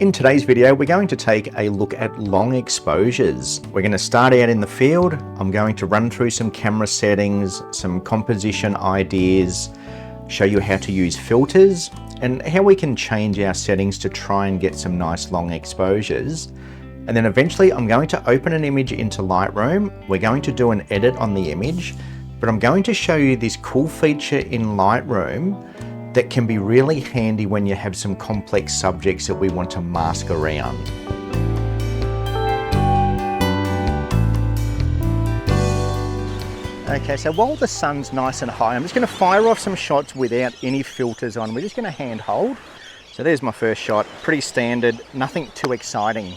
In today's video, we're going to take a look at long exposures. We're going to start out in the field. I'm going to run through some camera settings, some composition ideas, show you how to use filters, and how we can change our settings to try and get some nice long exposures. And then eventually I'm going to open an image into Lightroom. We're going to do an edit on the image, but I'm going to show you this cool feature in Lightroom that can be really handy when you have some complex subjects that we want to mask around. Okay, so while the sun's nice and high, I'm just going to fire off some shots without any filters on. We're just going to hand hold. So there's my first shot, pretty standard, nothing too exciting.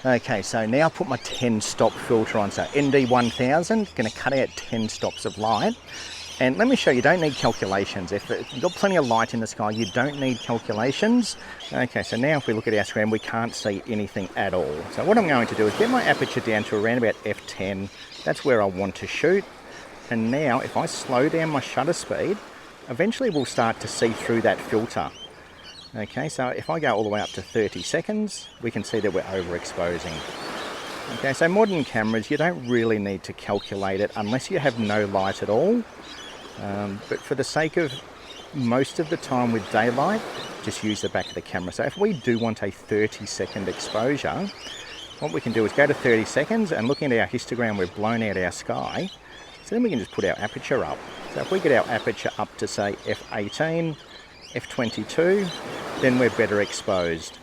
Okay, so now I'll put my 10 stop filter on. So ND 1000, going to cut out 10 stops of light. And let me show you, don't need calculations. If you've got plenty of light in the sky, you don't need calculations. Okay, so now if we look at our screen, we can't see anything at all. So what I'm going to do is get my aperture down to around about f10. That's where I want to shoot. And now if I slow down my shutter speed, eventually we'll start to see through that filter. Okay, so if I go all the way up to 30 seconds, we can see that we're overexposing. Okay, so modern cameras, you don't really need to calculate it unless you have no light at all. But for the sake of most of the time with daylight, just use the back of the camera. So if we do want a 30-second exposure, what we can do is go to 30 seconds and looking at our histogram, we've blown out our sky. So then we can just put our aperture up. So if we get our aperture up to say f18, f22, then we're better exposed.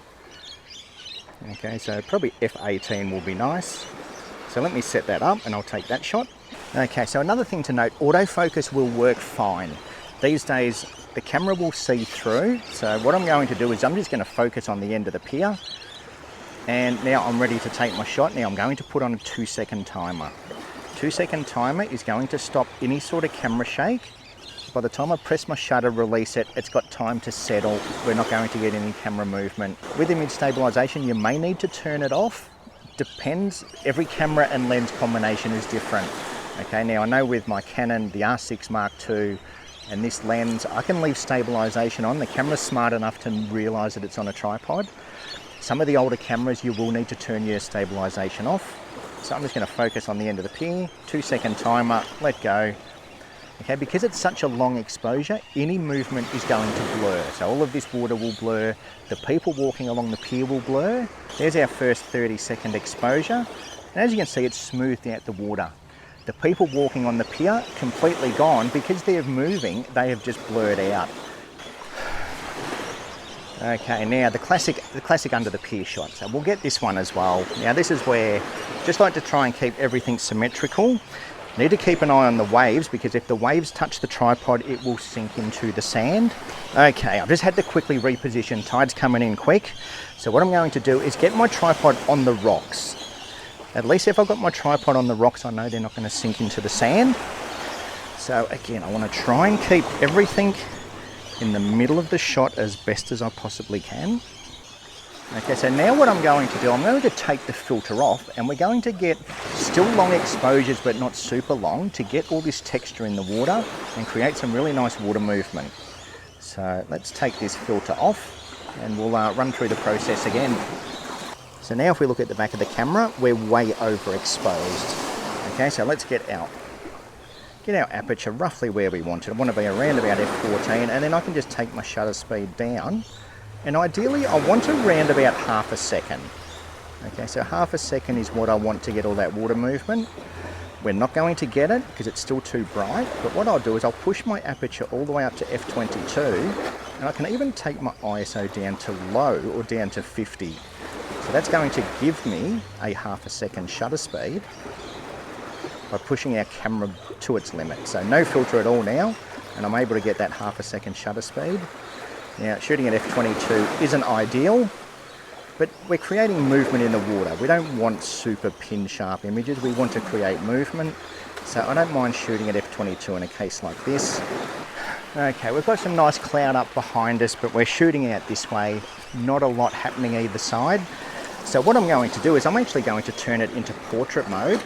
Okay, so probably f18 will be nice. So let me set that up and I'll take that shot. Okay, so another thing to note, autofocus will work fine. These days, the camera will see through. So what I'm going to do is I'm just going to focus on the end of the pier. And now I'm ready to take my shot. Now I'm going to put on a 2-second timer. 2-second timer is going to stop any sort of camera shake. By the time I press my shutter, release it, it's got time to settle. We're not going to get any camera movement. With image stabilization, you may need to turn it off. Depends, every camera and lens combination is different. Okay, now I know with my Canon, the R6 Mark II, and this lens, I can leave stabilization on. The camera's smart enough to realize that it's on a tripod. Some of the older cameras, you will need to turn your stabilization off. So I'm just gonna focus on the end of the pier, 2-second timer, let go. Okay, because it's such a long exposure, any movement is going to blur. So all of this water will blur, the people walking along the pier will blur. There's our first 30-second exposure. And as you can see, it's smoothed out the water. The people walking on the pier, completely gone, because they're moving, they have just blurred out. Okay, now the classic under the pier shot. So we'll get this one as well. Now this is where, just like to try and keep everything symmetrical. Need to keep an eye on the waves, because if the waves touch the tripod, it will sink into the sand. Okay, I've just had to quickly reposition. Tide's coming in quick. So what I'm going to do is get my tripod on the rocks. At least if I've got my tripod on the rocks, I know they're not going to sink into the sand. So again, I want to try and keep everything in the middle of the shot as best as I possibly can. Okay, so now what I'm going to do, I'm going to take the filter off, and we're going to get still long exposures but not super long to get all this texture in the water and create some really nice water movement. So let's take this filter off and we'll run through the process again. So now if we look at the back of the camera, we're way overexposed. Okay, so let's get our aperture roughly where we want it. I want to be around about f14, and then I can just take my shutter speed down. And ideally, I want around about half a second. Okay, so half a second is what I want to get all that water movement. We're not going to get it because it's still too bright, but what I'll do is I'll push my aperture all the way up to f22, and I can even take my ISO down to low or down to 50. So that's going to give me a half a second shutter speed by pushing our camera to its limit. So no filter at all now, and I'm able to get that half a second shutter speed. Now, shooting at f22 isn't ideal, but we're creating movement in the water. We don't want super pin-sharp images, we want to create movement. So I don't mind shooting at f22 in a case like this. Okay, we've got some nice cloud up behind us, but we're shooting out this way, not a lot happening either side. So what I'm going to do is I'm actually going to turn it into portrait mode.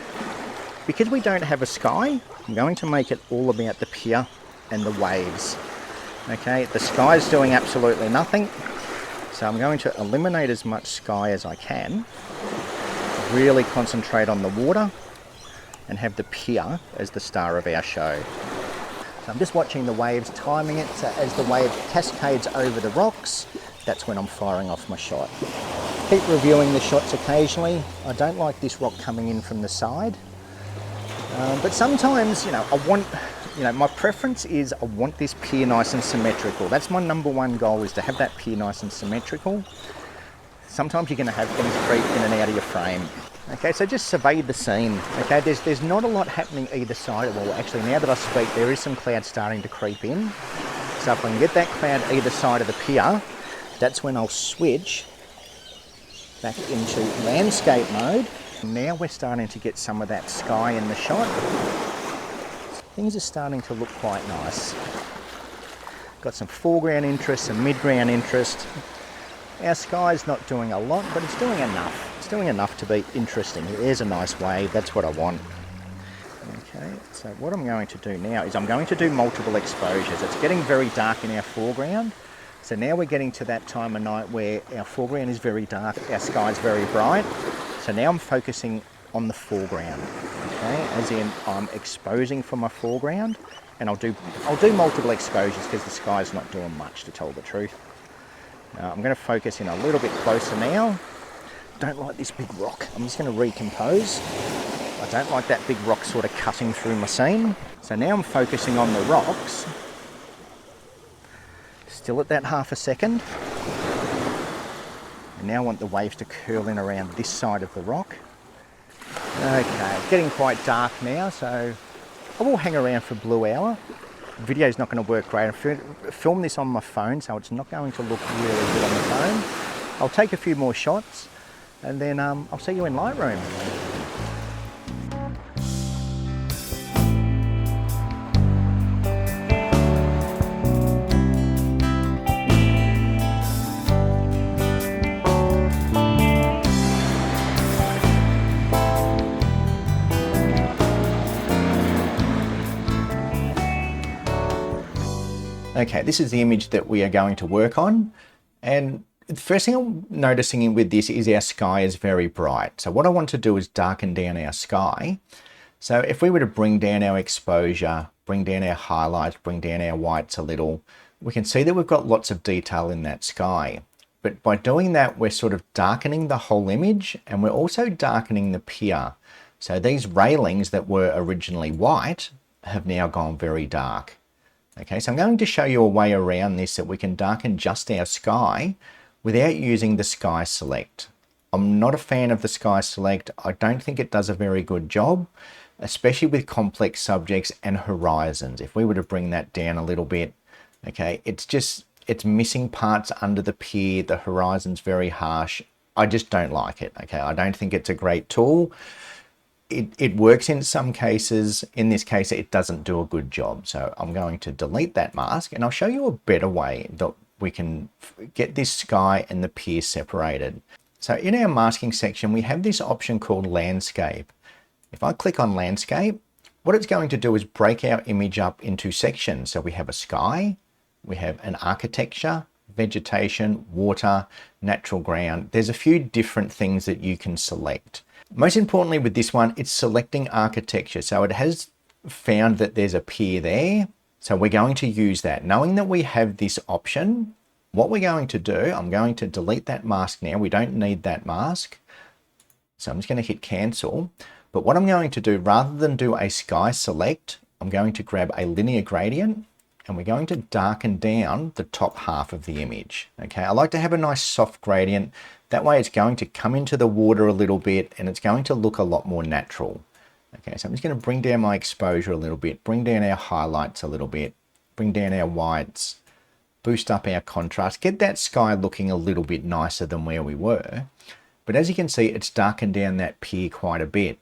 Because we don't have a sky, I'm going to make it all about the pier and the waves. Okay, the sky's doing absolutely nothing. So I'm going to eliminate as much sky as I can, really concentrate on the water, and have the pier as the star of our show. So I'm just watching the waves, timing it, so as the wave cascades over the rocks, that's when I'm firing off my shot. Keep reviewing the shots occasionally. I don't like this rock coming in from the side, but sometimes, I want, my preference is I want this pier nice and symmetrical. That's my number one goal, is to have that pier nice and symmetrical. Sometimes you're going to have things creep in and out of your frame. Okay, so just survey the scene. Okay, there's not a lot happening either side. Well, actually, now that I speak, there is some cloud starting to creep in. So if I can get that cloud either side of the pier, that's when I'll switch back into landscape mode. Now we're starting to get some of that sky in the shot. Things are starting to look quite nice. Got some foreground interest, some midground interest. Our sky's not doing a lot, but it's doing enough. It's doing enough to be interesting. There's a nice wave, that's what I want. Okay, so what I'm going to do now is I'm going to do multiple exposures. It's getting very dark in our foreground. So now we're getting to that time of night where our foreground is very dark, our sky's very bright. So now I'm focusing on the foreground, okay? As in, I'm exposing for my foreground, and I'll do multiple exposures because the sky's not doing much, to tell the truth. I'm going to focus in a little bit closer now. Don't like this big rock. I'm just going to recompose. I don't like that big rock sort of cutting through my scene. So now I'm focusing on the rocks. Still at that half a second. And now I want the waves to curl in around this side of the rock. Okay, it's getting quite dark now, so I will hang around for blue hour. The video's not going to work great. I filmed this on my phone, so it's not going to look really good on the phone. I'll take a few more shots, and then I'll see you in Lightroom. Okay, this is the image that we are going to work on, and the first thing I'm noticing with this is our sky is very bright. So what I want to do is darken down our sky. So if we were to bring down our exposure, bring down our highlights, bring down our whites a little, we can see that we've got lots of detail in that sky. But by doing that, we're sort of darkening the whole image, and we're also darkening the pier. So these railings that were originally white have now gone very dark. Okay, so I'm going to show you a way around this that we can darken just our sky without using the sky select. I'm not a fan of the sky select. I don't think it does a very good job, especially with complex subjects and horizons. If we were to bring that down a little bit, okay, it's missing parts under the pier. The horizon's very harsh. I just don't like it. Okay, I don't think it's a great tool. It works in some cases. In this case, it doesn't do a good job. So I'm going to delete that mask, and I'll show you a better way that we can get this sky and the pier separated. So in our masking section, we have this option called landscape. If I click on landscape, what it's going to do is break our image up into sections. So we have a sky, we have an architecture, vegetation, water, natural ground. There's a few different things that you can select. Most importantly with this one, it's selecting architecture. So it has found that there's a pier there. So we're going to use that. Knowing that we have this option, what we're going to do, I'm going to delete that mask now. We don't need that mask. So I'm just going to hit cancel. But what I'm going to do, rather than do a sky select, I'm going to grab a linear gradient, and we're going to darken down the top half of the image. Okay, I like to have a nice soft gradient. That way it's going to come into the water a little bit, and it's going to look a lot more natural. Okay, so I'm just going to bring down my exposure a little bit, bring down our highlights a little bit, bring down our whites, boost up our contrast, get that sky looking a little bit nicer than where we were. But as you can see, it's darkened down that pier quite a bit.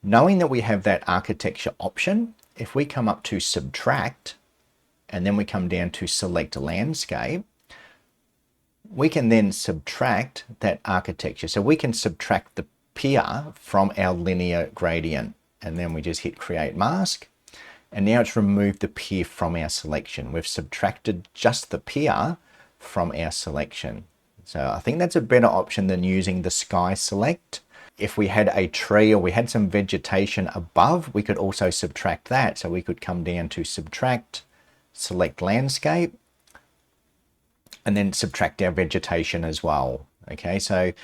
Knowing that we have that architecture option, if we come up to subtract, and then we come down to select landscape, we can then subtract that architecture. So we can subtract the pier from our linear gradient, and then we just hit create mask, and now it's removed the pier from our selection. We've subtracted just the pier from our selection. So I think that's a better option than using the sky select. If we had a tree or we had some vegetation above, we could also subtract that. So we could come down to subtract, select landscape, and then subtract our vegetation as well. Okay, so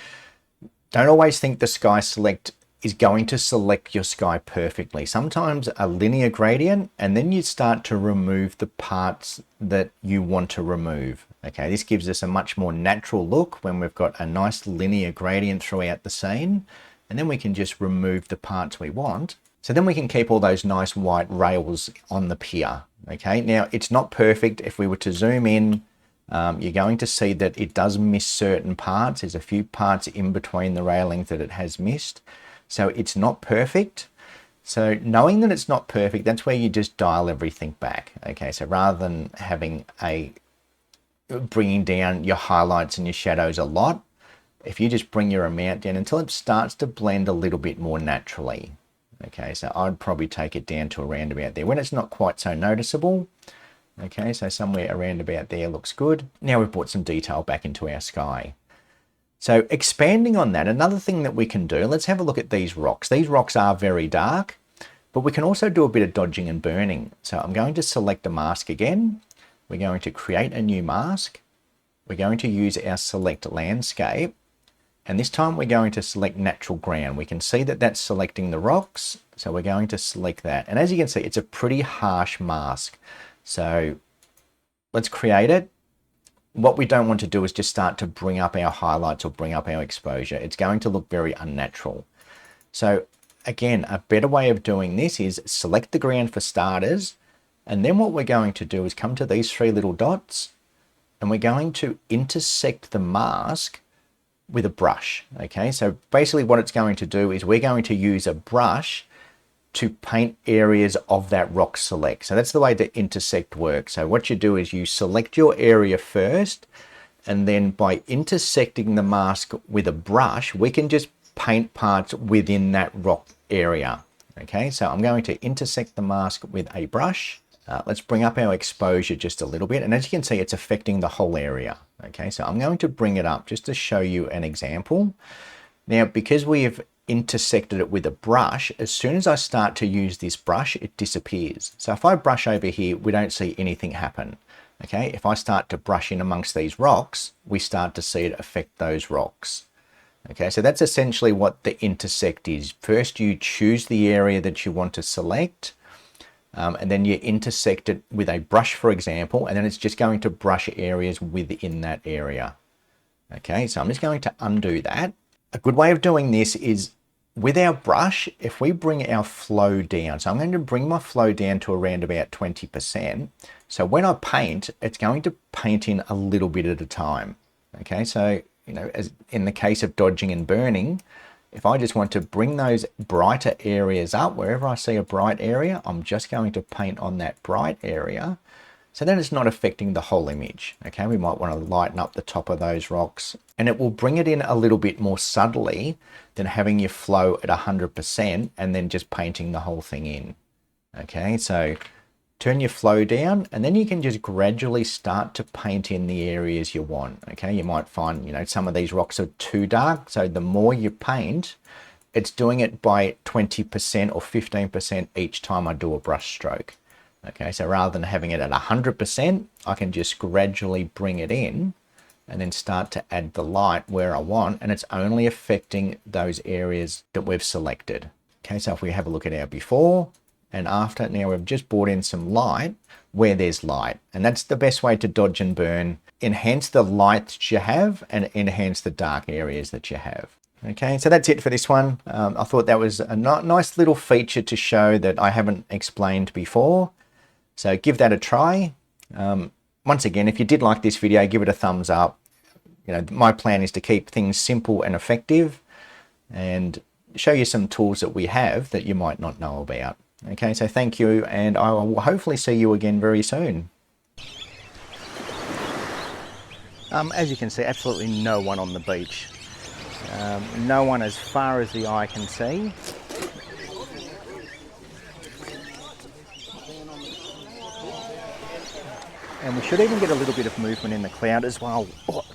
don't always think the sky select is going to select your sky perfectly. Sometimes a linear gradient, and then you start to remove the parts that you want to remove. Okay, this gives us a much more natural look when we've got a nice linear gradient throughout the scene, and then we can just remove the parts we want. So then we can keep all those nice white rails on the pier. Okay, now it's not perfect. If we were to zoom in, you're going to see that it does miss certain parts. There's a few parts in between the railings that it has missed. So it's not perfect. So knowing that it's not perfect, that's where you just dial everything back. Okay, so rather than having bringing down your highlights and your shadows a lot, if you just bring your amount down until it starts to blend a little bit more naturally. Okay, so I'd probably take it down to around about there when it's not quite so noticeable. Okay, so somewhere around about there looks good. Now we've brought some detail back into our sky. So expanding on that, another thing that we can do, let's have a look at these rocks. These rocks are very dark, but we can also do a bit of dodging and burning. So I'm going to select a mask again. We're going to create a new mask. We're going to use our select landscape. And this time we're going to select natural ground. We can see that that's selecting the rocks. So we're going to select that. And as you can see, it's a pretty harsh mask. So let's create it. What we don't want to do is just start to bring up our highlights or bring up our exposure. It's going to look very unnatural. So again, a better way of doing this is select the ground for starters. And then what we're going to do is come to these three little dots and we're going to intersect the mask with a brush. Okay, so basically what it's going to do is we're going to use a brush to paint areas of that rock select. So that's the way the intersect works. So what you do is you select your area first, and then by intersecting the mask with a brush, we can just paint parts within that rock area. Okay, so I'm going to intersect the mask with a brush. Let's bring up our exposure just a little bit. And as you can see, it's affecting the whole area. Okay, so I'm going to bring it up just to show you an example. Now, because we've intersected it with a brush, as soon as I start to use this brush, it disappears. So if I brush over here, we don't see anything happen. Okay, if I start to brush in amongst these rocks, we start to see it affect those rocks. Okay, so that's essentially what the intersect is. First, you choose the area that you want to select, and then you intersect it with a brush, for example, and then it's just going to brush areas within that area. Okay, so I'm just going to undo that. A good way of doing this is with our brush, if we bring our flow down, so I'm going to bring my flow down to around about 20%. So when I paint, it's going to paint in a little bit at a time. Okay, so, as in the case of dodging and burning, if I just want to bring those brighter areas up, wherever I see a bright area, I'm just going to paint on that bright area. So then it's not affecting the whole image. Okay, we might want to lighten up the top of those rocks, and it will bring it in a little bit more subtly than having your flow at 100% and then just painting the whole thing in. Okay, so turn your flow down, and then you can just gradually start to paint in the areas you want. Okay, you might find, some of these rocks are too dark. So the more you paint, it's doing it by 20% or 15% each time I do a brush stroke. Okay, so rather than having it at 100%, I can just gradually bring it in and then start to add the light where I want, and it's only affecting those areas that we've selected. Okay, so if we have a look at our before and after, now we've just brought in some light where there's light, and that's the best way to dodge and burn. Enhance the light that you have and enhance the dark areas that you have. Okay, so that's it for this one. I thought that was a nice little feature to show that I haven't explained before. So give that a try. Once again, if you did like this video, give it a thumbs up. My plan is to keep things simple and effective and show you some tools that we have that you might not know about. Okay, so thank you, and I will hopefully see you again very soon. As you can see, absolutely no one on the beach. No one as far as the eye can see. And we should even get a little bit of movement in the cloud as well. Oh.